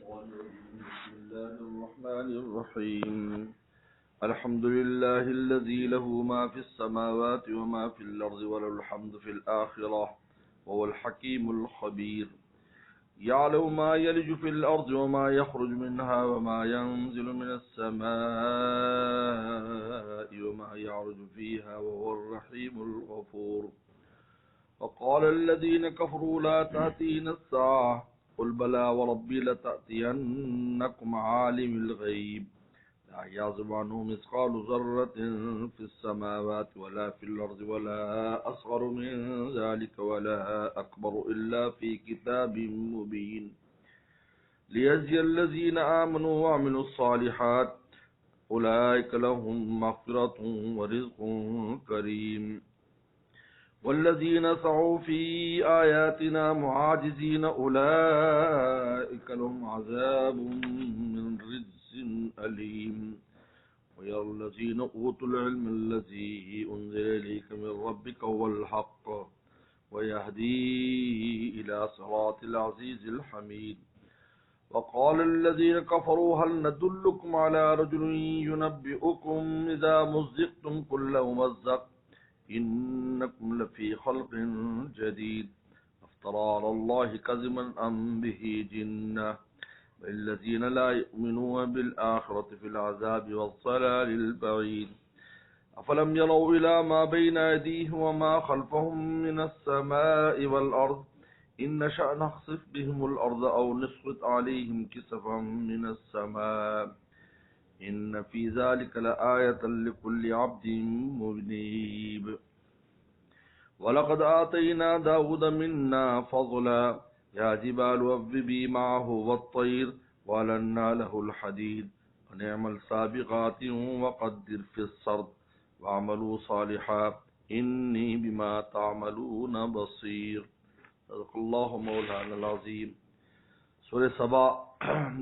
بسم الله الرحمن الرحيم الحمد لله الذي له ما في السماوات وما في الأرض وله الحمد في الآخرة وهو الحكيم الخبير يعلم ما يلج في الأرض وما يخرج منها وما ينزل من السماء وما يعرج فيها وهو الرحيم الغفور وقال الذين كفروا لا تأتينا الساعة قل بلى وربي لتأتينكم عالم الغيب لا يعزب عنه مثقال ذرة في السماوات ولا في الأرض ولا أصغر من ذلك ولا أكبر إلا في كتاب مبين ليجزي الذين آمنوا وعملوا الصالحات أولئك لهم مغفرة ورزق كريم والذين سعوا في آياتنا معاجزين أولئك لهم عذاب من رجس أليم ويرى الذين أوتوا العلم الذي أنزل إليك من ربك هو الحق ويهدي إلى صراط العزيز الحميد وقال الذين كفروا هل ندلكم على رجل ينبئكم إذا مزقتم كل ممزق إنكم لفي خلق جديد افترى على الله كذبا أم به جنة الذين لا يؤمنون بالآخرة في العذاب والضلال البعيد أفلم يروا إلى ما بين أيديهم وما خلفهم من السماء والأرض إن نشأ نخسف بهم الأرض أو نسقط عليهم كسفا من السماء إن في ذلك لآية لكل عبد منيب ولقد آتينا داود منا فضلا يا جبال أوبي معه والطير ولنا له الحديد ونعمل سابغات وقدر في السرد وعملوا صالحا إني بما تعملون بصير صدق اللہ مولانا العظیم۔ سورہ سبا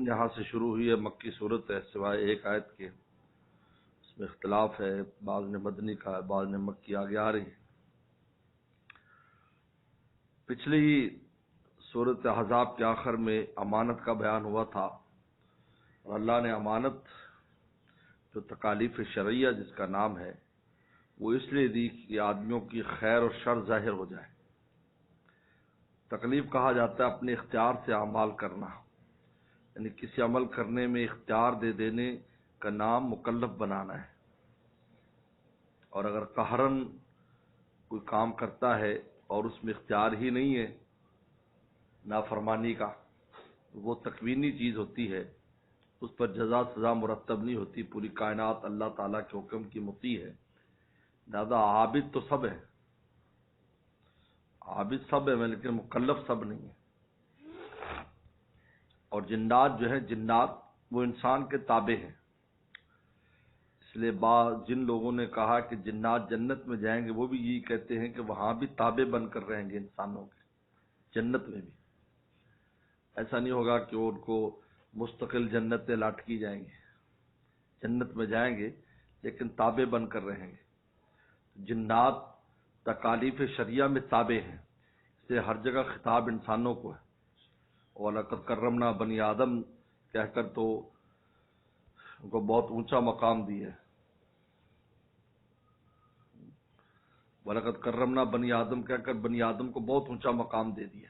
یہاں سے شروع ہوئی ہے، مکی صورت ہے سوائے ایک آیت کے، اس میں اختلاف ہے، بعض نے مدنی کہا ہے، بعض نے مکی آگے آ رہی ہے۔ پچھلی سورت احزاب کے آخر میں امانت کا بیان ہوا تھا، اور اللہ نے امانت جو تکالیف شرعیہ جس کا نام ہے وہ اس لیے دی کہ آدمیوں کی خیر اور شر ظاہر ہو جائے۔ تکلیف کہا جاتا ہے اپنے اختیار سے اعمال کرنا، یعنی کسی عمل کرنے میں اختیار دے دینے کا نام مکلف بنانا ہے، اور اگر قہرن کوئی کام کرتا ہے اور اس میں اختیار ہی نہیں ہے نافرمانی کا، وہ تکوینی چیز ہوتی ہے، اس پر جزا سزا مرتب نہیں ہوتی۔ پوری کائنات اللہ تعالیٰ کے حکم کی مطیع ہے، لہذا عابد تو سب ہے، عابد سب ہے لیکن مکلف سب نہیں ہے۔ اور جنات جو ہے، جنات وہ انسان کے تابع ہیں، اس لیے جن لوگوں نے کہا کہ جنات جنت میں جائیں گے وہ بھی یہی کہتے ہیں کہ وہاں بھی تابع بن کر رہیں گے انسانوں کے، جنت میں بھی ایسا نہیں ہوگا کہ وہ ان کو مستقل جنتیں لاٹکی جائیں گے، جنت میں جائیں گے لیکن تابع بن کر رہیں گے۔ جنات تکالیف شریعہ میں تابع ہیں، اس سے ہر جگہ خطاب انسانوں کو ہے، وَلَقَدْ كَرَّمْنَا بنی آدم کہہ کر تو ان کو بہت اونچا مقام دیا ہے، وَلَقَدْ كَرَّمْنَا بنی آدم کہہ کر بنی آدم کو بہت اونچا مقام دے دیا،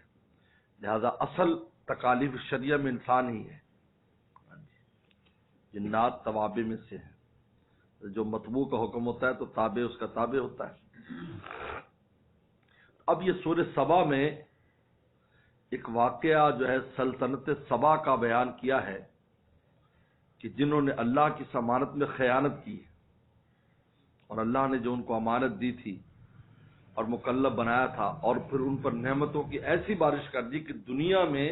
لہذا اصل تکالیف شریعہ میں انسان ہی ہے، جنات توابع میں سے ہیں، جو مطبوع کا حکم ہوتا ہے تو تابع اس کا تابع ہوتا ہے۔ اب یہ سورہ سبا میں ایک واقعہ جو ہے سلطنت سبا کا بیان کیا ہے کہ جنہوں نے اللہ کی امانت میں خیانت کی، اور اللہ نے جو ان کو امانت دی تھی اور مکلف بنایا تھا، اور پھر ان پر نعمتوں کی ایسی بارش کر دی کہ دنیا میں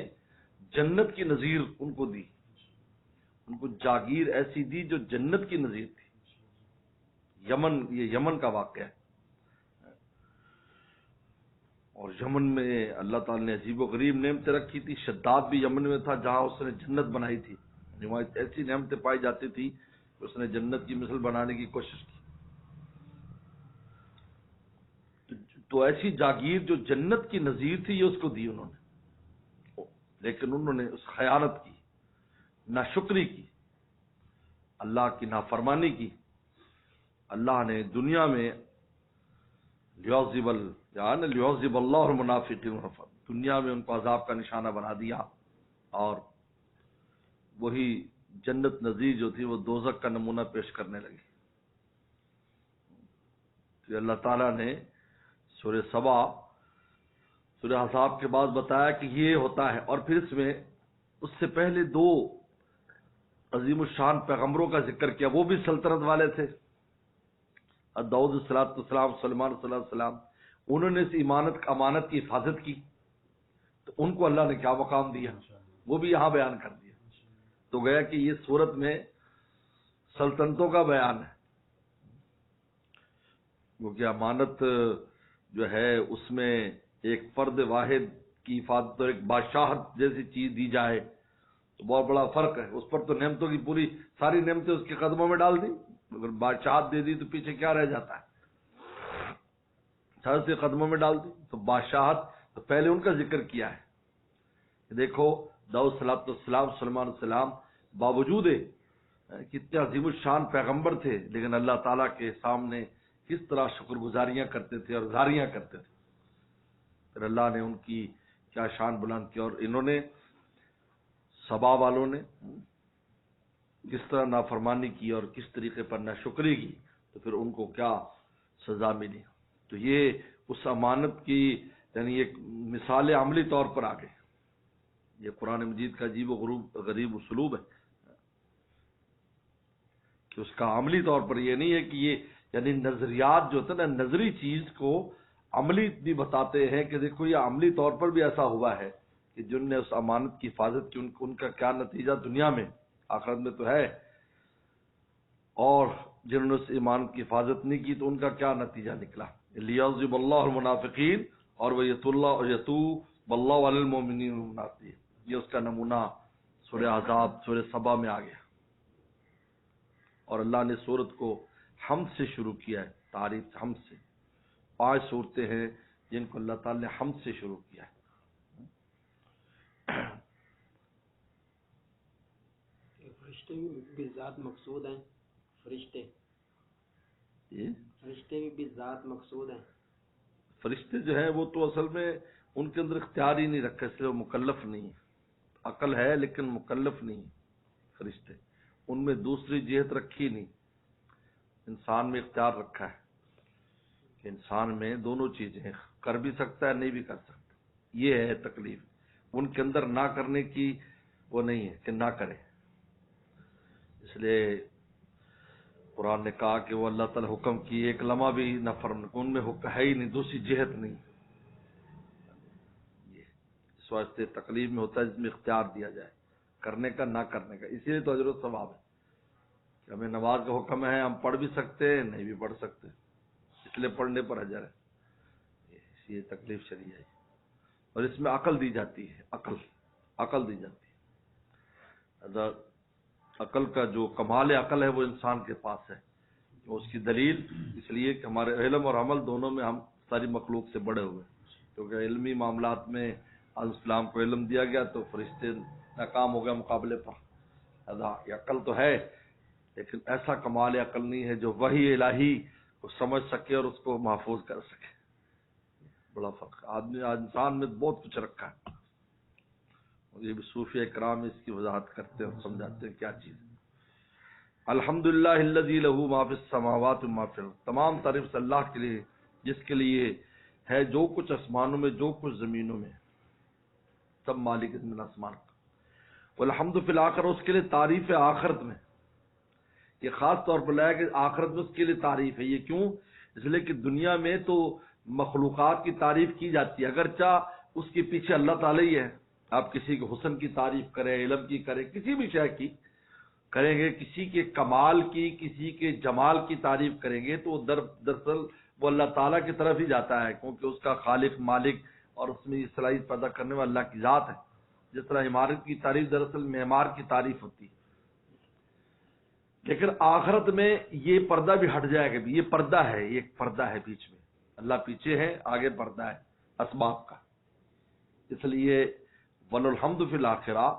جنت کی نظیر ان کو دی، ان کو جاگیر ایسی دی جو جنت کی نظیر تھی۔ یمن، یہ یمن کا واقعہ ہے، اور یمن میں اللہ تعالیٰ نے عجیب و غریب نعمتیں رکھی تھی۔ شداد بھی یمن میں تھا جہاں اس نے جنت بنائی تھی، وہاں ایسی نعمتیں پائی جاتی تھی کہ اس نے جنت کی مثل بنانے کی کوشش کی۔ تو ایسی جاگیر جو جنت کی نظیر تھی یہ اس کو دی انہوں نے، لیکن انہوں نے اس خیانت کی، ناشکری کی، اللہ کی نافرمانی کی، اللہ نے دنیا میں لیعذب اللہ المنافقین، دنیا میں ان کو عذاب کا نشانہ بنا دیا، اور وہی جنت نظیر جو تھی وہ دوزخ کا نمونہ پیش کرنے لگی. کہ اللہ تعالیٰ نے سورہ سبا، سورہ احزاب کے بعد بتایا کہ یہ ہوتا ہے، اور پھر اس سے پہلے دو عظیم الشان پیغمبروں کا ذکر کیا، وہ بھی سلطنت والے تھے. داؤد علیہ السلام، سلیمان صلی اللہ علیہ وسلم، انہوں نے اس امانت کی حفاظت کی، تو ان کو اللہ نے کیا مقام دیا، وہ بھی یہاں بیان کر دیا. تو گیا کہ یہ صورت میں سلطنتوں کا بیان ہے، کیونکہ امانت جو ہے اس میں ایک فرد واحد کی حفاظت اور ایک بادشاہت جیسی چیز دی جائے تو بہت بڑا فرق ہے. اس پر تو نعمتوں کی پوری ساری نعمتیں اس کے قدموں میں ڈال دی، اگر بادشاہت دے دی تو پیچھے کیا رہ جاتا ہے، سارے اس کے قدموں میں ڈال دی. تو بادشاہت تو پہلے ان کا ذکر کیا ہے. دیکھو داؤد صلی اللہ علیہ وسلم، سلیمان علیہ السلام، باوجود کتنے عظیم الشان پیغمبر تھے، لیکن اللہ تعالیٰ کے سامنے کس طرح شکر گزاریاں کرتے تھے اور زاریاں کرتے تھے. پھر اللہ نے ان کی کیا شان بلند کی، اور انہوں نے سبا والوں نے کس طرح نافرمانی کی اور کس طریقے پر ناشکری کی، تو پھر ان کو کیا سزا ملی. تو یہ اس امانت کی یعنی ایک مثال عملی طور پر آ گئی. یہ قرآن مجید کا عجیب و غریب اسلوب ہے کہ اس کا عملی طور پر یہ نہیں ہے کہ یہ یعنی نظریات جو ہوتے ہیں نا، نظری چیز کو عملی بھی بتاتے ہیں کہ دیکھو یہ عملی طور پر بھی ایسا ہوا ہے کہ جن نے اس امانت کی حفاظت کی ان کا کیا نتیجہ دنیا میں، آخرت میں تو ہے، اور جنہوں نے اس امانت کی حفاظت نہیں کی تو ان کا کیا نتیجہ نکلا. لیعذب اللہ المنافقین اور یتوب اللہ علی المؤمنین والمؤمنات، یہ اس کا نمونہ سورہ احزاب، سورہ سبا میں آ گیا. اور اللہ نے سورت کو حمد سے شروع کیا ہے، تعریف حمد سے. 5 صورتیں ہیں جن کو اللہ تعالی نے حمد سے شروع کیا ہے. فرشتے بھی ذات مقصود ہیں، فرشتے بھی ذات مقصود ہیں. فرشتے جو ہیں وہ تو اصل میں ان کے اندر اختیار ہی نہیں رکھا، اس لیے وہ مکلف نہیں ہے. عقل ہے لیکن مکلف نہیں فرشتے، ان میں دوسری جہت رکھی نہیں. انسان میں اختیار رکھا ہے کہ انسان میں دونوں چیزیں ہیں، کر بھی سکتا ہے نہیں بھی کر سکتا. یہ ہے تکلیف، ان کے اندر نہ کرنے کی وہ نہیں ہے کہ نہ کرے. اس لیے قرآن نے کہا کہ وہ اللہ تعالی حکم کی ایک لمحہ بھی نہ فرم، ان میں حکم ہے ہی نہیں، دوسری جہت نہیں. اس واسطے تکلیف میں ہوتا ہے جس میں اختیار دیا جائے کرنے کا نہ کرنے کا. اسی لیے تو اجر و ثواب ہے کہ ہمیں نماز کا حکم ہے، ہم پڑھ بھی سکتے ہیں نہیں بھی پڑھ سکتے، اس لیے پڑھنے پر اجر ہے. یہ تکلیف چلی جائے. اور اس میں عقل دی جاتی ہے، عقل دی جاتی ہے. عقل کا جو کمال عقل ہے وہ انسان کے پاس ہے. اس کی دلیل اس لیے کہ ہمارے علم اور عمل دونوں میں ہم ساری مخلوق سے بڑے ہوئے، کیونکہ علمی معاملات میں اسلام کو علم دیا گیا تو فرشتے ناکام ہو گئے مقابلے پر. یہ عقل تو ہے لیکن ایسا کمال عقل نہیں ہے جو وحی الہی کو سمجھ سکے اور اس کو محفوظ کر سکے. بڑا فرق آدمی انسان میں بہت کچھ رکھا ہے. یہ بھی صوفیہ کرام اس کی وضاحت کرتے ہیں اور سمجھاتے ہیں کیا چیز ہے. الحمدللہ الذی لہ ما فی السماوات و ما فی الارض، تمام تعریف اللہ کے لیے جس کے لیے ہے جو کچھ آسمانوں میں جو کچھ زمینوں میں، سب مالک زمین آسمان کا. والحمد فی الآخرہ، اس کے لیے تعریف ہے آخرت میں. یہ خاص طور پر لایا کہ آخرت میں اس کے لیے تعریف ہے. یہ کیوں؟ اس لیے کہ دنیا میں تو مخلوقات کی تعریف کی جاتی ہے، اگرچہ اس کے پیچھے اللہ تعالیٰ ہی ہے. آپ کسی کے حسن کی تعریف کریں، علم کی کریں، کسی بھی شے کی کریں گے، کسی کے کمال کی، کسی کے جمال کی تعریف کریں گے تو دراصل وہ اللہ تعالیٰ کی طرف ہی جاتا ہے، کیونکہ اس کا خالق، مالک اور اس میں صلاحیت پیدا کرنے والا اللہ کی ذات ہے. جس طرح عمارت کی تعریف دراصل معمار کی تعریف ہوتی ہے. لیکن آخرت میں یہ پردہ بھی ہٹ جائے گا. یہ پردہ ہے، ایک پردہ ہے بیچ میں، اللہ پیچھے ہے، آگے پردہ ہے اسباب کا. اس لیے وَلَلْحَمْدُ فِي الْآخِرَةِ،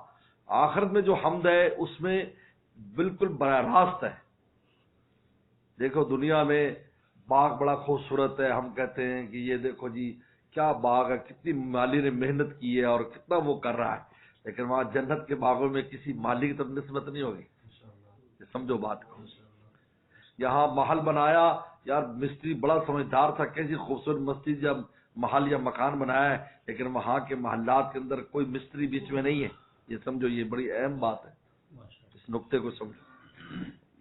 آخرت میں جو حمد ہے اس میں بالکل براہ راست ہے. دیکھو دنیا میں باغ بڑا خوبصورت ہے، ہم کہتے ہیں کہ یہ دیکھو جی کیا باغ ہے، کتنی مالی نے محنت کی ہے اور کتنا وہ کر رہا ہے، لیکن وہاں جنت کے باغوں میں کسی مالی کی طرف نسبت نہیں ہوگی. سمجھو بات کو. یہاں محل بنایا، یار مستری بڑا سمجھدار تھا، کیسی خوبصورت مسجد یا محل یا مکان بنایا ہے، لیکن وہاں کے محلات کے اندر کوئی مستری بیچ میں نہیں ہے. یہ سمجھو، یہ بڑی اہم بات ہے، اس نقطے کو سمجھو.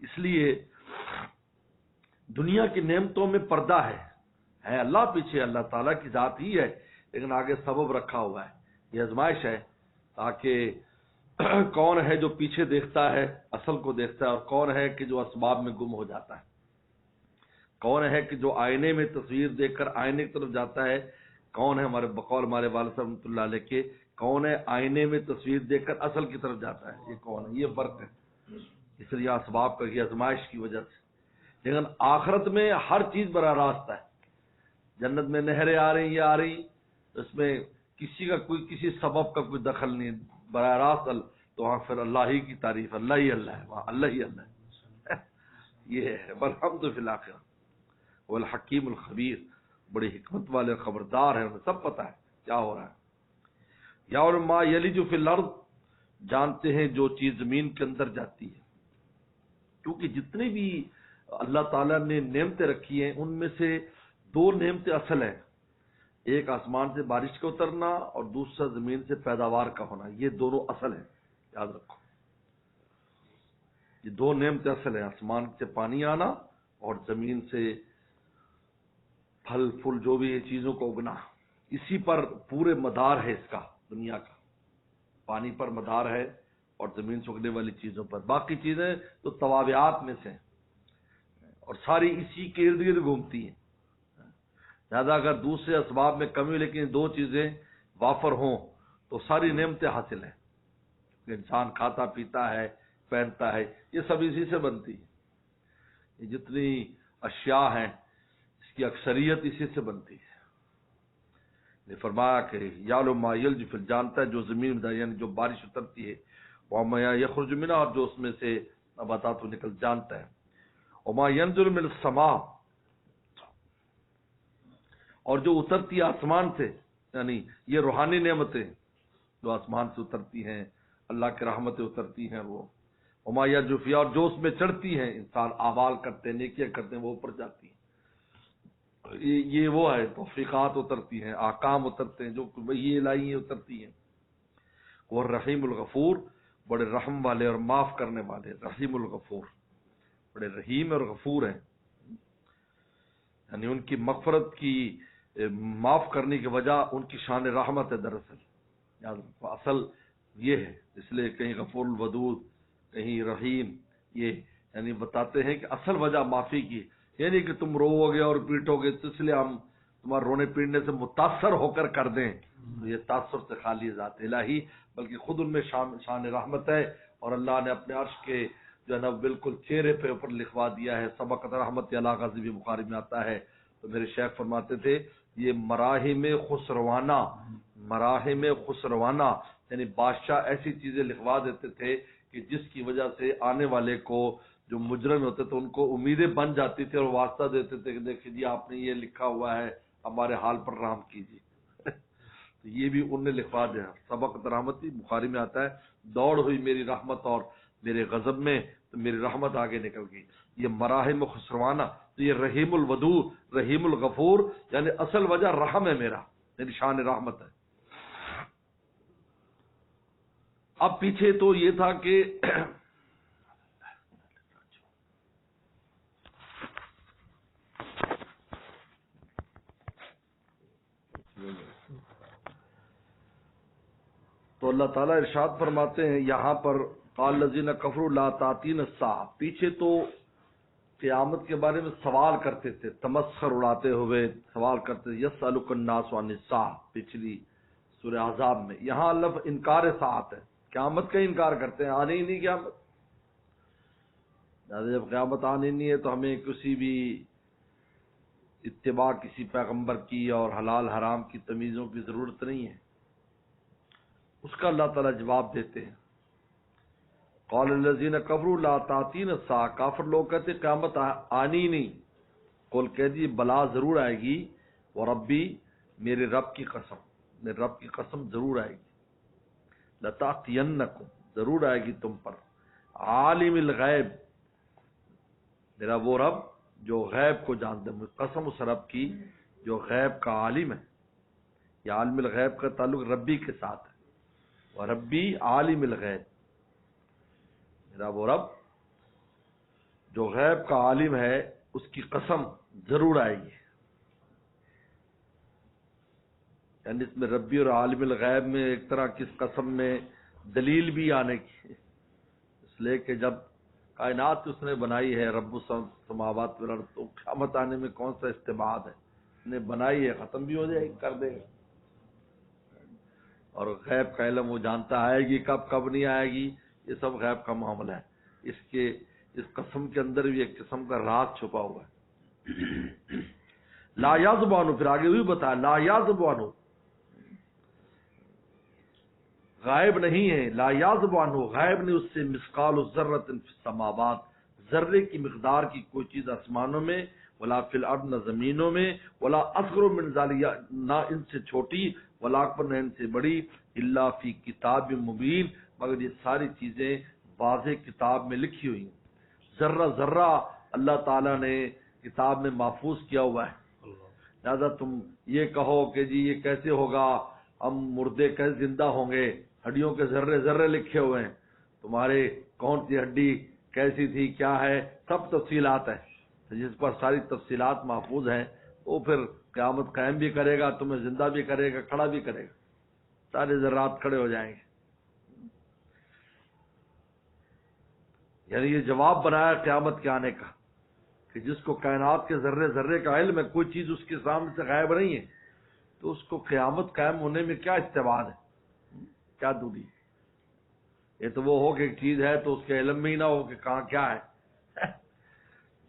اس لیے دنیا کی نعمتوں میں پردہ ہے اللہ پیچھے، اللہ تعالیٰ کی ذات ہی ہے، لیکن آگے سبب رکھا ہوا ہے. یہ آزمائش ہے تاکہ کون ہے جو پیچھے دیکھتا ہے، اصل کو دیکھتا ہے، اور کون ہے کہ جو اسباب میں گم ہو جاتا ہے. کون ہے کہ جو آئینے میں تصویر دیکھ کر آئینے کی طرف جاتا ہے، کون ہے ہمارے بقول ہمارے والد صاحب رحمۃ اللہ علیہ کے، کون ہے آئینے میں تصویر دیکھ کر اصل کی طرف جاتا ہے. یہ کون ہے؟ یہ فرق ہے. اس لیے اسباب کا یہ آزمائش کی وجہ سے. لیکن آخرت میں ہر چیز براہ راست ہے. جنت میں نہریں آ رہی یہ آ رہی، اس میں کسی کا کوئی کسی سبب کا کوئی دخل نہیں، براہ راست. تو وہاں پھر اللہ ہی کی تعریف، اللہ ہی اللہ ہے، وہاں اللہ ہی اللہ ہے. یہ ہے والحمد فی الآخرہ والحکیم الخبیر. بڑی حکمت والے خبردار ہیں، انہیں سب پتہ ہے کیا ہو رہا ہے. یا ما یلج فی الارض، جانتے ہیں جو چیز زمین کے اندر جاتی ہے. کیونکہ جتنے بھی اللہ تعالیٰ نے نعمتیں رکھی ہیں ان میں سے دو نعمتیں اصل ہیں. ایک آسمان سے بارش کا اترنا اور دوسرا زمین سے پیداوار کا ہونا. یہ دونوں اصل ہیں، یاد رکھو. یہ دو نعمتیں اصل ہیں، آسمان سے پانی آنا اور زمین سے پھل پھول جو بھی چیزوں کو اگنا. اسی پر پورے مدار ہے اس کا، دنیا کا. پانی پر مدار ہے اور زمین سے اگنے والی چیزوں پر. باقی چیزیں تو توابعات میں سے ہیں اور ساری اسی کے ارد گرد گھومتی ہیں. لہٰذا اگر دوسرے اسباب میں کمی لیکن دو چیزیں وافر ہوں تو ساری نعمتیں حاصل ہیں. انسان کھاتا پیتا ہے، پہنتا ہے، یہ سب اسی سے بنتی ہے. یہ جتنی اشیاء ہیں اس کی اکثریت اسی سے بنتی ہے. نے فرمایا کہ یعلم ما یلج فی، جانتا ہے جو زمین میں، یعنی جو بارش اترتی ہے، وما یخرج منها، اور جو اس میں سے نباتات نکل، جانتا ہے. وما ینزل من السماء، اور جو اترتی ہے آسمان سے، یعنی یہ روحانی نعمتیں جو آسمان سے اترتی ہیں، اللہ کی رحمتیں اترتی ہیں وہ. وما یرج فیہا، اور جو اس میں چڑھتی ہیں، انسان اعمال کرتے ہیں، نیکیاں کرتے ہیں، وہ اوپر جاتی ہیں. یہ وہ ہے توفیقات اترتی ہیں، احکام اترتے ہیں، جو وہی الہی ہیں اترتی ہیں. وہ رحیم الغفور، بڑے رحم والے اور معاف کرنے والے. رحیم الغفور، بڑے رحیم اور غفور ہیں. یعنی ان کی مغفرت کی، معاف کرنے کی وجہ ان کی شان رحمت ہے. دراصل یاد رکھو، اصل یہ ہے. اس لیے کہیں غفور الودود، کہیں رحیم، یہ یعنی بتاتے ہیں کہ اصل وجہ معافی کی، یعنی کہ تم رو گے اور پیٹو گے تو اس لیے ہم تمہارے رونے پیٹنے سے متاثر ہو کر دیں. یہ تاثر سے خالی ذات الہی، بلکہ خود ان میں شان رحمت ہے. اور اللہ نے اپنے عرش کے جو ہے نا بالکل چہرے پہ اوپر لکھوا دیا ہے، سبقت رحمت اللہ غازی بھی بخاری میں آتا ہے. تو میرے شیخ فرماتے تھے یہ مراحم خسروانہ، مراحم خسروانہ، یعنی بادشاہ ایسی چیزیں لکھوا دیتے تھے کہ جس کی وجہ سے آنے والے کو، جو مجرم ہوتے تھے، ان کو امیدیں بن جاتی تھی اور واسطہ دیتے تھے کہ دیکھیں جی آپ نے یہ لکھا ہوا ہے، ہمارے حال پر رحم کیجیے. تو یہ بھی انہوں نے لکھوا دیا. سبقت رحمتی بخاری میں آتا ہے، دوڑ ہوئی میری رحمت اور میرے غضب میں تو میری رحمت آگے نکل گئی. یہ مراحم خسروانہ. تو یہ رحیم الودود، رحیم الغفور، یعنی اصل وجہ رحم ہے میرا، یعنی شان رحمت ہے. اب پیچھے تو یہ تھا کہ تو اللہ تعالیٰ ارشاد فرماتے ہیں یہاں پر قال الذین کفروا لا تأتینا الساعہ. پیچھے تو قیامت کے بارے میں سوال کرتے تھے، تمسخر اڑاتے ہوئے سوال کرتے تھے. یسألک الناس عن الساعہ، پچھلی سورہ احزاب میں. یہاں لفظ انکار ساعت ہے، قیامت کا انکار کرتے ہیں، آنے ہی نہیں قیامت. جب قیامت آنے نہیں ہے تو ہمیں کسی بھی اتباع کسی پیغمبر کی اور حلال حرام کی تمیزوں کی ضرورت نہیں ہے. اس کا اللہ تعالیٰ جواب دیتے ہیں قال الذین کفروا لا تاتین الساعہ، کافر لوگ کہتے قیامت آنی نہیں. قل کہہ دیجیے بلا ضرور آئے گی. وربی، میرے رب کی قسم، میرے رب کی قسم ضرور آئے گی. لتاتینکم، ضرور آئے گی تم پر. عالم الغیب، میرا وہ رب جو غیب کو جانتے ہیں. قسم اس رب کی جو غیب کا عالم ہے. یہ عالم الغیب کا تعلق ربی کے ساتھ ہے. وربی عالم الغیب، میرا وہ رب جو غیب کا عالم ہے اس کی قسم ضرور آئے گی. یعنی اس میں ربی اور عالم الغیب میں ایک طرح کی اس قسم میں دلیل بھی آنے کی، اس لیے کہ جب کائنات اس نے بنائی ہے رب السماوات والارض، تو قیامت آنے میں کون سا استبعاد ہے. اس نے بنائی ہے، ختم بھی ہو جائے گی، کر دے گا. اور غیب کا علم وہ جانتا، آئے گی کب کب نہیں آئے گی، یہ سب غیب کا معاملہ ہے. اس قسم کے اندر بھی ایک قسم کا راز چھپا ہوا ہے. لا یذبانو، پھر آگے بھی بتا لا یذبانو، غائب نہیں ہے. لا یذبانو، غائب نہیں اس سے مثقال الذرۃ فی السماوات، ذرے کی مقدار کی کوئی چیز آسمانوں میں، ولا فی الارض، نہ زمینوں میں، ولا اصغر من ذالک، نہ ان سے چھوٹی، ولا اکبر، نہ ان سے بڑی، الا فی کتاب مبین، مگر یہ ساری چیزیں واضح کتاب میں لکھی ہوئی ہیں. ذرہ ذرہ اللہ تعالیٰ نے کتاب میں محفوظ کیا ہوا ہے. لہذا تم یہ کہو کہ جی یہ کیسے ہوگا، ہم مردے کیسے زندہ ہوں گے، ہڈیوں کے ذرے ذرے لکھے ہوئے ہیں، تمہارے کون سی ہڈی کیسی تھی کیا ہے، سب تفصیلات ہیں. جس پر ساری تفصیلات محفوظ ہیں وہ پھر قیامت قائم بھی کرے گا، تمہیں زندہ بھی کرے گا، کھڑا بھی کرے گا، سارے ذرات کھڑے ہو جائیں گے. یعنی یہ جواب بنایا قیامت کے آنے کا کہ جس کو کائنات کے ذرے ذرے کا علم ہے، کوئی چیز اس کے سامنے سے غائب نہیں ہے، تو اس کو قیامت قائم ہونے میں کیا استبعاد ہے، کیا دوری. یہ تو وہ ہو کہ ایک چیز ہے تو اس کے علم میں ہی نہ ہو کہ کہاں کیا ہے.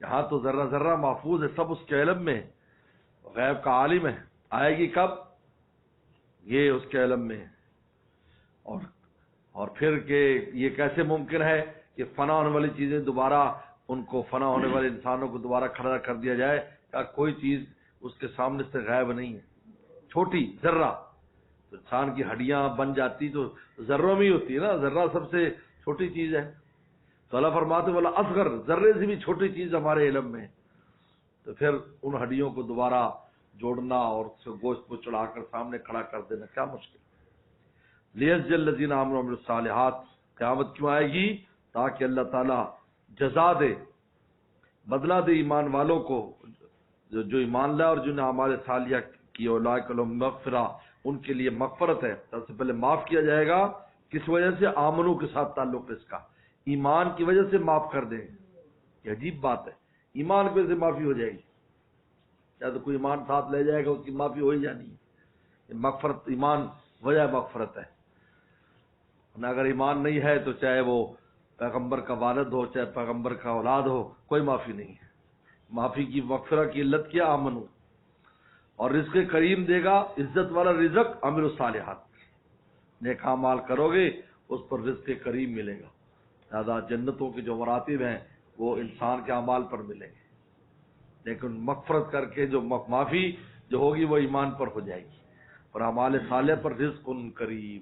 یہاں تو ذرہ ذرہ محفوظ ہے، سب اس کے علم میں، غیب کا عالم ہے. آئے گی کب، یہ اس کے علم میں ہے. اور پھر کہ یہ کیسے ممکن ہے کہ فنا ہونے والی چیزیں دوبارہ، ان کو فنا ہونے والے انسانوں کو دوبارہ کھڑا کر دیا جائے، کیا کوئی چیز اس کے سامنے سے غائب نہیں ہے. چھوٹی ذرہ، تو انسان کی ہڈیاں بن جاتی تو ذروں میں ہی ہوتی ہے نا، ذرہ سب سے چھوٹی چیز ہے. تو اللہ فرماتے والا اصغر، ذرے سے بھی چھوٹی چیز ہمارے علم میں، تو پھر ان ہڈیوں کو دوبارہ جوڑنا اور اس کو گوشت کو چڑھا کر سامنے کھڑا کر دینا کیا مشکل. لیجزی الذین آمنوا وعملوا الصالحات، قیامت کیوں آئے گی، تاکہ اللہ تعالیٰ جزا دے، بدلہ دے ایمان والوں کو، جو ایمان لائے اور جنہوں نے اعمال صالحہ کی، اولئک لہم مغفرہ، ان کے لیے مغفرت ہے. سب سے پہلے معاف کیا جائے گا، کس وجہ سے، آمنو کے ساتھ تعلق ہے اس کا، ایمان کی وجہ سے معاف کر دیں. یہ عجیب بات ہے، ایمان کی وجہ سے معافی ہو جائے گی. یا تو کوئی ایمان ساتھ لے جائے گا اس کی معافی ہو ہی جانی ہے. مغفرت، ایمان وجہ مغفرت ہے. اگر ایمان نہیں ہے تو چاہے وہ پیغمبر کا والد ہو، چاہے پیغمبر کا اولاد ہو، کوئی معافی نہیں ہے. معافی کی مغفرت کی علت کیا، آمنو. اور رزق کریم دے گا، عزت والا رزق، عمل الصالحات، نیک اعمال کرو گے اس پر رزق کریم ملے گا. لہذا جنتوں کے جو مراتب ہیں وہ انسان کے اعمال پر ملیں گے، لیکن مغفرت کر کے جو معافی جو ہوگی وہ ایمان پر ہو جائے گی. اور اعمال صالح پر رزق کریم،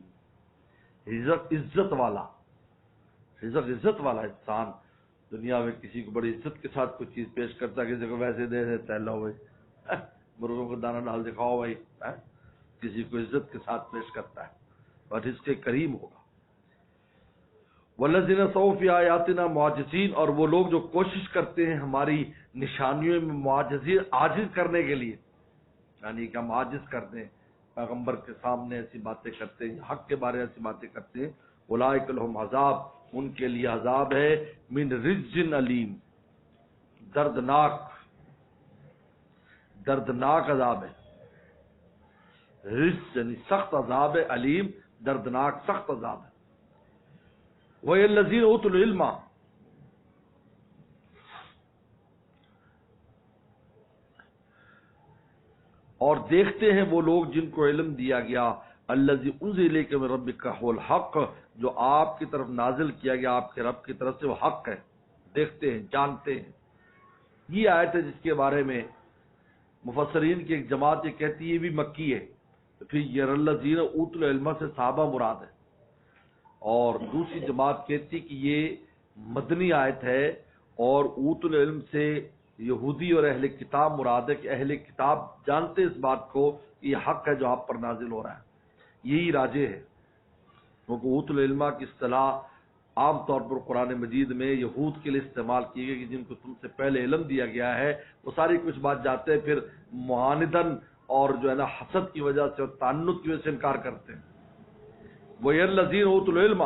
رزق عزت والا، رزق عزت والا. انسان دنیا میں کسی کو بڑی عزت کے ساتھ کوئی چیز پیش کرتا ہے، کسی کو ویسے دے دیتا ہے، لو بھائی مرغوں کو دانہ ڈال دکھاؤ بھائی، کسی کو عزت کے ساتھ پیش کرتا ہے، اور رزق کریم ہوگا. والذین سعوا فی آیاتنا معاجزین، اور وہ لوگ جو کوشش کرتے ہیں ہماری نشانیوں میں معاجزین، عاجز کرنے کے لیے، یعنی کہ ہم عاجز کرتے ہیں، پیغمبر کے سامنے ایسی باتیں کرتے ہیں، حق کے بارے میں ایسی باتیں کرتے ہیں. اولئک لہم عذاب، ان کے لیے عذاب ہے، من رجز علیم، دردناک، دردناک عذاب ہے. رجز یعنی سخت عذاب ہے، علیم دردناک سخت عذاب ہے. وَالَّذِينَ أُوتُوا الْعِلْمَ، اور دیکھتے ہیں وہ لوگ جن کو علم دیا گیا، الذی انزل الیک من ربک هو الحق، جو آپ کی طرف نازل کیا گیا آپ کے رب کی طرف سے وہ حق ہے، دیکھتے ہیں، جانتے ہیں. یہ آیت ہے جس کے بارے میں مفسرین کی ایک جماعت یہ کہتی ہے یہ بھی مکی ہے. پھر یرلذین اوتوا العلم سے صحابہ مراد ہے، اور دوسری جماعت کہتی کہ یہ مدنی آیت ہے اور اوتوا العلم سے یہودی اور اہل کتاب مراد ہے کہ اہل کتاب جانتے اس بات کو کہ یہ حق ہے جو آپ پر نازل ہو رہا ہے. یہی راجے ہے، کیونکہ اوتوا العلم کی اصطلاح عام طور پر قرآن مجید میں یہود کے لیے استعمال کی گئی کہ جن کو تم سے پہلے علم دیا گیا ہے وہ ساری کچھ بات جاتے ہیں، پھر معاندن اور جو ہے نا حسد کی وجہ سے اور تعنت کی وجہ سے انکار کرتے ہیں. وَيَلَّذِينَ أُوتُوا الْعِلْمَ،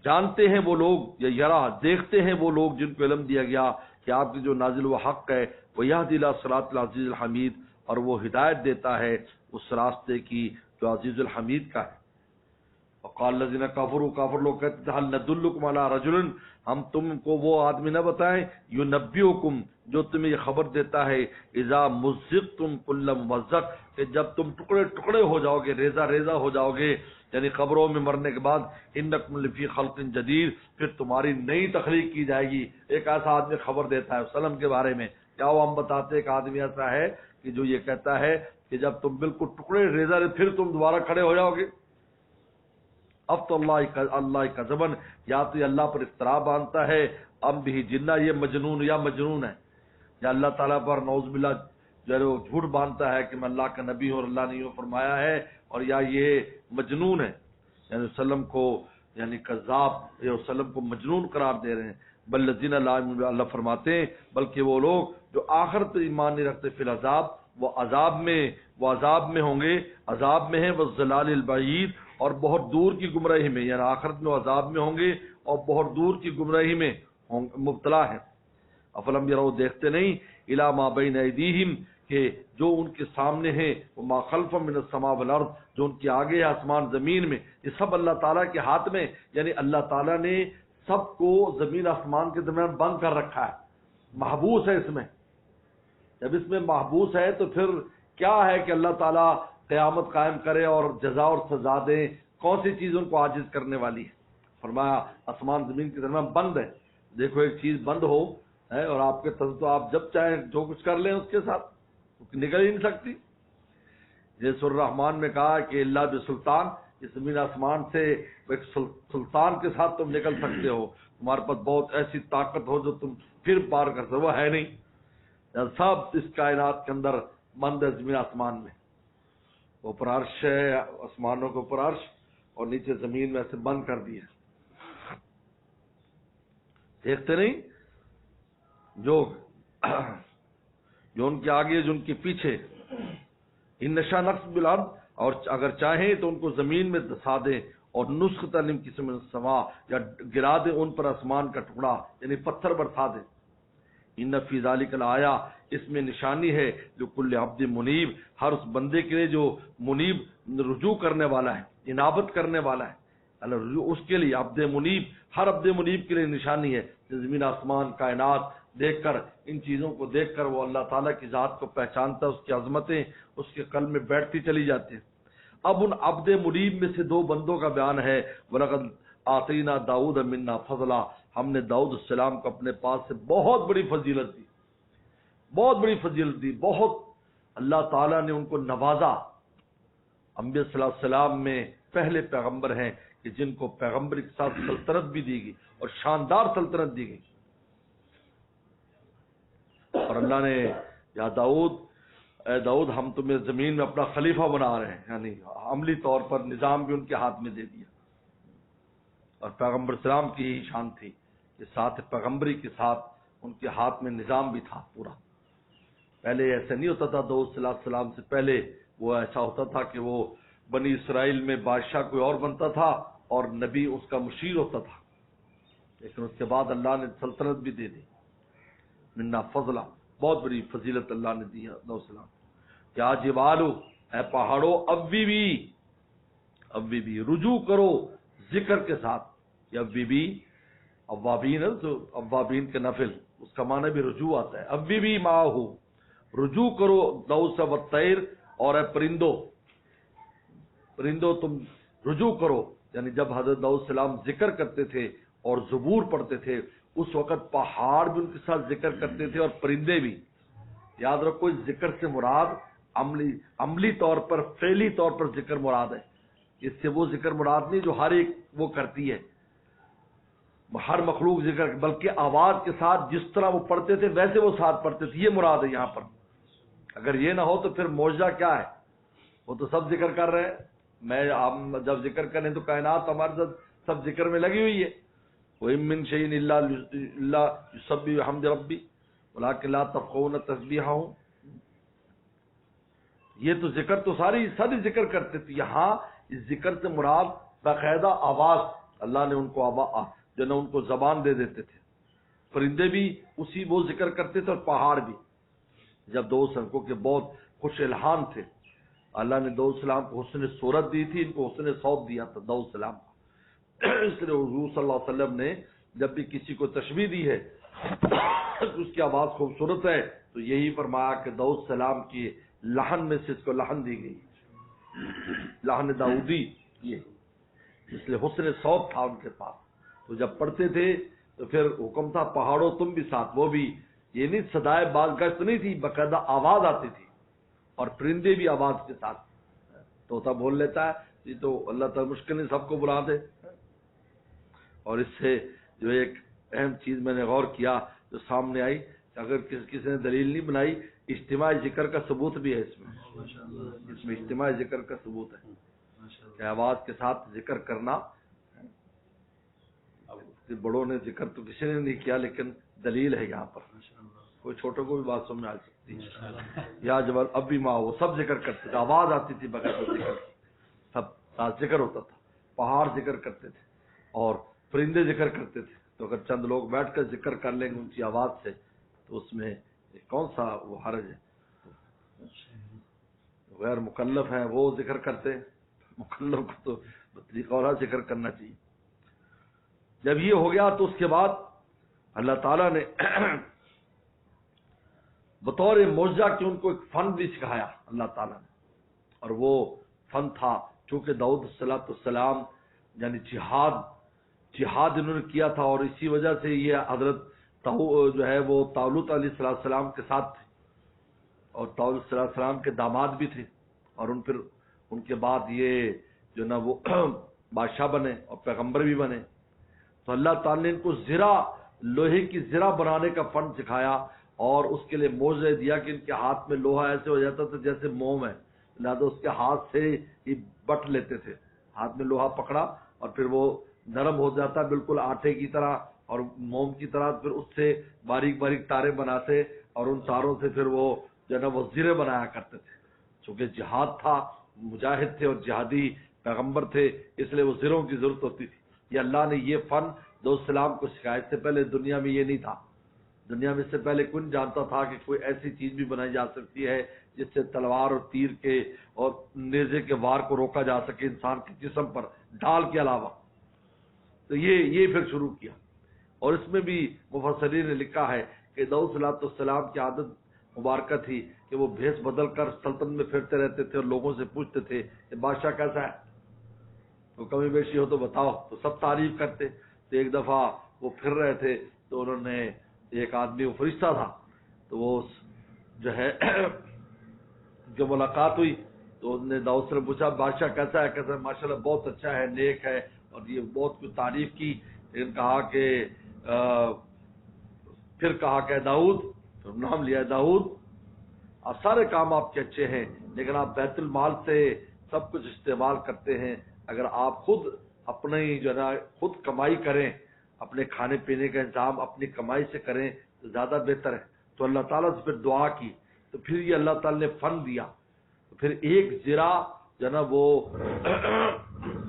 جانتے ہیں وہ لوگ، یا یرا دیکھتے ہیں وہ لوگ جن کو علم دیا گیا کہ آپ کی جو نازل ہوا حق ہے، وَيَهْدِي إِلَىٰ صِرَاطِ الْعَزِيزِ الْحَمِيدِ، اور وہ ہدایت دیتا ہے اس راستے کی جو عزیز الحمید کا ہے. وقال الذين كفروا، کافر لوگ کہتے ہیں هل ندلكم على رجل، ہم تم کو وہ آدمی نہ بتائیں ينبئكم جو تمہیں یہ خبر دیتا ہے اذا مزقتم كل ممزق، کہ جب تم ٹکڑے ٹکڑے ہو جاؤ گے، ریزہ ریزہ ہو جاؤ گے، یعنی قبروں میں مرنے کے بعد، انکم لفی خلق جدید، پھر تمہاری نئی تخلیق کی جائے گی. ایک ایسا آدمی خبر دیتا ہے وسلم کے بارے میں، کیا وہ ہم بتاتے ایک آدمی ایسا ہے کہ جو یہ کہتا ہے کہ جب تم بالکل ٹکڑے ریزہ پھر تم دوبارہ کھڑے ہو جاؤ گے. اب تو اللہ کا زبن، یا تو یہ اللہ پر افترا باندھتا ہے، ام بھی جنہ یہ مجنون یا مجنون ہے، یا اللہ تعالیٰ پر نعوذ باللہ جو ہے وہ جھوٹ باندھتا ہے کہ میں اللہ کا نبی ہوں اور اللہ نے یوں فرمایا ہے، اور یا یہ مجنون ہے، یعنی وسلم کو یعنی کذاب یا وسلم کو مجنون قرار دے رہے ہیں. بل الذین لا یؤمنون، اللہ فرماتے ہیں بلکہ وہ لوگ جو آخرت پر ایمان نہیں رکھتے، فی العذاب، وہ عذاب میں ہوں گے، عذاب میں ہیں، والضلال البعید، اور بہت دور کی گمراہی میں، یعنی آخرت میں عذاب میں ہوں گے اور بہت دور کی گمراہی میں مبتلا ہیں. افلم یروا، دیکھتے نہیں، الی ما بین ایدیہم، کہ جو ان کے سامنے ہیں، وما خلفہم من السماء والارض، جو ان کے آگے ہے آسمان زمین میں، یہ سب اللہ تعالیٰ کے ہاتھ میں، یعنی اللہ تعالیٰ نے سب کو زمین آسمان کے درمیان بند کر رکھا ہے، محبوس ہے اس میں. جب اس میں محبوس ہے تو پھر کیا ہے کہ اللہ تعالیٰ قیامت قائم کرے اور جزا اور سزا دے، کون سی چیز ان کو عاجز کرنے والی ہے. فرمایا آسمان زمین کے درمیان بند ہے. دیکھو ایک چیز بند ہو ہے اور آپ کے تو آپ جب چاہیں جو کچھ کر لیں اس کے ساتھ نکل ہی نہیں سکتی. جیسے الرحمان میں کہا کہ اللہ بسلطان، اس زمین آسمان سے ایک سلطان کے ساتھ تم نکل سکتے ہو، تمہارے پاس بہت ایسی طاقت ہو جو تم پھر پار کر سکتے، وہ ہے نہیں. سب اس کائنات کے اندر بند ہے زمین آسمان میں. اوپر عرش ہے، آسمانوں کے اوپر عرش، اور نیچے زمین میں ایسے بند کر دیا. دیکھتے نہیں جو ان کے آگے جو ان کے پیچھے، ان نشا نقص بالارض، اور اگر چاہیں تو ان کو زمین میں دسا دیں، اور نسخ تعلیم قسم سما، یا گرا دیں ان پر آسمان کا ٹکڑا، یعنی پتھر برسا دیں. ان فی ذالک الآیا، اس میں نشانی ہے، جو کل عبد منیب، ہر اس بندے کے لیے جو منیب رجوع کرنے والا ہے، انابت کرنے والا ہے، اس کے لیے عبد منیب، ہر عبد منیب کے لیے نشانی ہے. زمین آسمان کائنات دیکھ کر، ان چیزوں کو دیکھ کر وہ اللہ تعالیٰ کی ذات کو پہچانتا ہے، اس کی عظمتیں اس کے قلب میں بیٹھتی چلی جاتی ہیں. اب ان عبد منیب میں سے دو بندوں کا بیان ہے. وَلَقَدْ آتَيْنَا دَاوُودَ مِنَّا فَضْلًا، ہم نے داؤد السلام کو اپنے پاس سے بہت بڑی فضیلت دی، بہت بڑی فضیلت دی، بہت اللہ تعالیٰ نے ان کو نوازا. انبیاء صلی اللہ علیہ وسلم میں پہلے پیغمبر ہیں کہ جن کو پیغمبر کے ساتھ سلطنت بھی دی گئی اور شاندار سلطنت دی گئی. اور اللہ نے یا داؤد، اے داؤد ہم تمہیں زمین میں اپنا خلیفہ بنا رہے ہیں، یعنی عملی طور پر نظام بھی ان کے ہاتھ میں دے دیا. اور پیغمبر اسلام کی ہی شان تھی کہ ساتھ پیغمبری کے ساتھ ان کے ہاتھ میں نظام بھی تھا پورا. پہلے ایسا نہیں ہوتا تھا، داؤد صلی اللہ علیہ وسلم سے پہلے وہ ایسا ہوتا تھا کہ وہ بنی اسرائیل میں بادشاہ کوئی اور بنتا تھا اور نبی اس کا مشیر ہوتا تھا، لیکن اس کے بعد اللہ نے سلطنت بھی دے دی. منا فضلہ، بہت بڑی فضیلت اللہ نے دی داؤد السلام. کیا جبالو، اے پہاڑوں، ابی بھی رجوع کرو ذکر کے ساتھ. یہ ابی بھی اوابین ہے، تو اوابین کے نفل اس کا معنی بھی رجوع آتا ہے. ابی بھی ماہو، رجوع کرو داؤد سے، والطیر، اور اے پرندو، پرندوں تم رجوع کرو، یعنی جب حضرت داؤد السلام ذکر کرتے تھے اور زبور پڑھتے تھے اس وقت پہاڑ بھی ان کے ساتھ ذکر کرتے تھے اور پرندے بھی. یاد رکھو اس ذکر سے مراد عملی طور پر فعلی طور پر ذکر مراد ہے. اس سے وہ ذکر مراد نہیں جو ہر ایک وہ کرتی ہے، ہر مخلوق ذکر، بلکہ آواز کے ساتھ جس طرح وہ پڑھتے تھے ویسے وہ ساتھ پڑھتے تھے، یہ مراد ہے یہاں پر. اگر یہ نہ ہو تو پھر معجزہ کیا ہے؟ وہ تو سب ذکر کر رہے ہیں، ہم جب ذکر کریں تو کائنات ہمارے ساتھ سب ذکر میں لگی ہوئی ہے. وَإِن مِّن شَيْءٍ إِلَّا يُسَبِّحُ بِحَمْدِ رَبِّهِ وَلَٰكِن لَّا تَفْقَهُونَ تَسْبِيحَهُمْ. یہ تو ذکر تو ساری ذکر کرتے تھے. یہاں اس ذکر سے مراد باقاعدہ آواز، اللہ نے ان کو جو نا ان کو زبان دے دیتے تھے. پرندے بھی اسی وہ ذکر کرتے تھے اور پہاڑ بھی. جب دو سنکوں کے بہت خوش الحان تھے، اللہ نے داؤد السلام کو حسن صورت دی تھی، ان کو حسن صوت دیا تھا داؤد السلام کو. اس لیے حضور صلی اللہ علیہ وسلم نے جب بھی کسی کو تشبیہ دی ہے اس کی آواز خوبصورت ہے تو یہی فرمایا کہ داؤد السلام کی لحن میں سے اس کو لحن دی گئی، لحن داؤدی. یہ اس لیے حسن صوت تھا ان کے پاس. تو جب پڑھتے تھے تو پھر حکم تھا پہاڑوں تم بھی ساتھ. وہ بھی یہ نہیں صدائے باز گشت نہیں تھی، باقاعدہ آواز آتی تھی اور پرندے بھی آواز کے ساتھ. طوطا بول لیتا ہے، یہ تو اللہ تعالی مشکل نہیں سب کو بلا دے. اور اس سے جو ایک اہم چیز میں نے غور کیا جو سامنے آئی، اگر کسی نے دلیل نہیں بنائی، اجتماعی ذکر کا ثبوت بھی ہے اس میں اجتماعی ذکر کا ثبوت ہے کہ آواز کے ساتھ ذکر کرنا. بڑوں نے ذکر تو کسی نے نہیں کیا لیکن دلیل ہے یہاں پر، کوئی چھوٹوں کو بھی بات سمجھ میں آ سکتی ہے. یا جب اب بھی ماں وہ سب ذکر کرتے تھے، آواز آتی تھی بغیر ذکر، سب ساتھ ذکر ہوتا تھا. پہاڑ ذکر کرتے تھے اور پرندے ذکر کرتے تھے. تو اگر چند لوگ بیٹھ کر ذکر کر لیں گے ان کی آواز سے تو اس میں کون سا وہ حرج ہے؟ غیر مکلف ہیں وہ ذکر کرتے، مکلف کو تو طریقہ اور ذکر کرنا چاہیے. جب یہ ہو گیا تو اس کے بعد اللہ تعالیٰ نے بطور معجزہ کہ ان کو ایک فن بھی سکھایا اللہ تعالیٰ نے. اور وہ فن تھا چونکہ داؤد السلام یعنی جہاد انہوں نے کیا تھا اور اسی وجہ سے یہ حضرت جو ہے وہ طالوت علیہ السلام کے ساتھ تھے اور طالوت علیہ السلام کے داماد بھی تھے. اور پھر ان کے بعد یہ جو نا وہ بادشاہ بنے اور پیغمبر بھی بنے. تو اللہ تعالیٰ نے ان کو لوہے کی زرہ بنانے کا فن سکھایا اور اس کے لیے معجزہ دیا کہ ان کے ہاتھ میں لوہا ایسے ہو جاتا تھا جیسے موم ہے، لہٰذا اس کے ہاتھ سے ہی بٹ لیتے تھے. ہاتھ میں لوہا پکڑا اور پھر وہ نرم ہو جاتا بالکل آٹے کی طرح اور موم کی طرح. پھر اس سے باریک باریک تارے بناتے اور ان تاروں سے پھر وہ جو ہے نا وہ زرے بنایا کرتے تھے. چونکہ جہاد تھا، مجاہد تھے اور جہادی پیغمبر تھے، اس لیے وہ زروں کی ضرورت ہوتی تھی. یہ اللہ نے یہ فن داؤد السلام کو سکھایا. اس سے پہلے دنیا میں یہ نہیں تھا. دنیا میں اس سے پہلے کون جانتا تھا کہ کوئی ایسی چیز بھی بنائی جا سکتی ہے جس سے تلوار اور تیر کے اور نیزے کے وار کو روکا جا سکے انسان کے جسم پر ڈھال کے علاوہ. تو یہ پھر شروع کیا. اور اس میں بھی مفسرین نے لکھا ہے کہ داؤد السلام کی عادت مبارکہ تھی کہ وہ بھیس بدل کر سلطنت میں پھرتے رہتے تھے اور لوگوں سے پوچھتے تھے کہ بادشاہ کیسا ہے، تو کمی بیشی ہو تو بتاؤ. تو سب تعریف کرتے. تو ایک دفعہ وہ پھر رہے تھے تو انہوں نے ایک آدمی وہ فرشتہ تھا تو وہ جو ہے جو ملاقات ہوئی تو انہوں نے داؤد سے پوچھا بادشاہ کیسا ہے، ماشاءاللہ بہت اچھا ہے، نیک ہے، اور یہ بہت کچھ تعریف کی. لیکن کہا کہ پھر کہا کہ داؤد، تو نام لیا داؤد، آپ سارے کام آپ کے اچھے ہیں لیکن آپ بیت المال سے سب کچھ استعمال کرتے ہیں. اگر آپ خود اپنے جو ہے نا خود کمائی کریں، اپنے کھانے پینے کا انتظام اپنی کمائی سے کریں تو زیادہ بہتر ہے. تو اللہ تعالیٰ سے پھر دعا کی تو پھر یہ اللہ تعالیٰ نے فن دیا. تو پھر ایک زرہ جو ہے نا وہ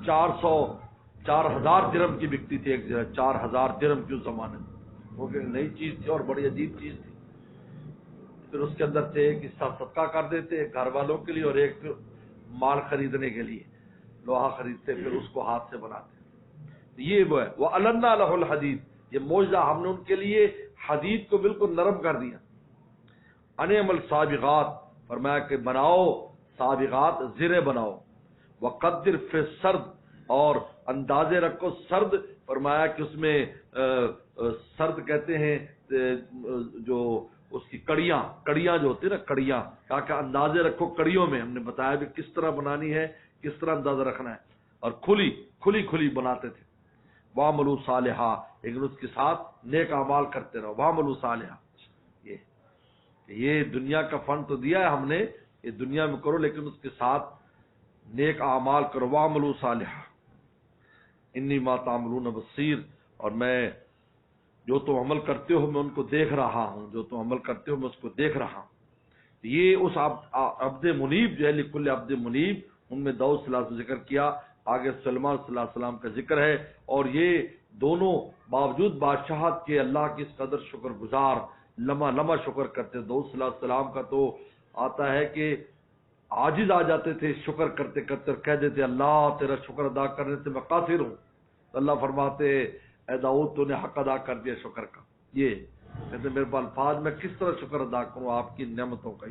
4,000 درہم کی بکتی تھی. ایک زرہ 4,000 درہم کی اس زمانے میں، وہ کہ نئی چیز تھی اور بڑی عجیب چیز تھی. پھر اس کے اندر سے ایک حصہ صدقہ کر دیتے، ایک گھر والوں کے لیے اور ایک پھر مال خریدنے کے لیے لوہا خریدتے، پھر اس کو ہاتھ سے بناتے. یہ وہ ہے وَأَلَنَّا لَهُ الْحَدِيدَ. یہ معجزہ ہم نے ان کے لیے حدید کو بالکل نرم کر دیا. اَنِ اعْمَلْ سَابِغَاتٍ، فرمایا کہ بناؤ سابغات، زرے بناؤ. وقدر فی سرد، اور اندازے رکھو سرد، فرمایا کہ اس میں سرد کہتے ہیں جو اس کی کڑیاں جو ہوتی ہیں نا، کڑیاں، کہا کہ اندازے رکھو کڑیوں میں. ہم نے بتایا بھی کس طرح بنانی ہے، کس طرح اندازہ رکھنا ہے، اور کھلی بناتے تھے. وَعْمَلُوا صَالِحًا، لیکن اس کے ساتھ نیک اعمال کرتے رہو. وَعْمَلُوا صَالِحًا، یہ دنیا کا فن تو دیا ہے ہم نے، یہ دنیا میں کرو، لیکن اس کے ساتھ نیک اعمال کرو. وَعْمَلُوا صَالِحًا اِنِّی مَا تَعْمَلُونَ بَصِیرٌ، اور میں جو تم عمل کرتے ہو میں ان کو دیکھ رہا ہوں، جو تم عمل کرتے ہو میں اس کو دیکھ رہا ہوں. یہ اس عبد منیب جو ہے، لکل عبد منیب، ان میں داؤد صلی اللہ علیہ وسلم ذکر کیا، آگے سلیمان صلی اللہ علیہ وسلم کا ذکر ہے. اور یہ دونوں باوجود بادشاہت کے اللہ کی اس قدر شکر گزار، لمحہ شکر کرتے. داؤد صلی اللہ علیہ وسلم کا تو آتا ہے کہ عاجز آ جاتے تھے شکر کرتے کرتے، اور کہہ دیتے اللہ تیرا شکر ادا کرنے سے میں قاصر ہوں. تو اللہ فرماتے اے داؤد تو نے حق ادا کر دیا شکر کا. یہ کہتے میرے پاس الفاظ میں کس طرح شکر ادا کروں آپ کی نعمتوں کا.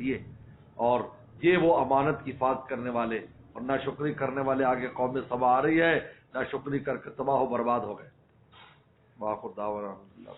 اور یہ وہ امانت کی حفاظت کرنے والے، اور نہ شکری کرنے والے. آگے قوم سبا آ رہی ہے، نہ شکری کر کے تباہ و برباد ہو گئے. واخر دعوانا الحمدللہ.